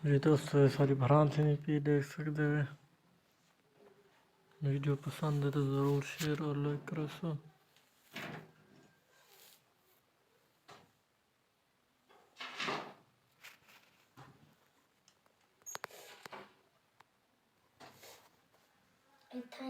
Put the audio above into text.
जी दोस्तों, सारी भरांत नहीं पी देख सकते हैं। वीडियो पसंद है तो ज़रूर शेयर और लाइक करो। सो इतना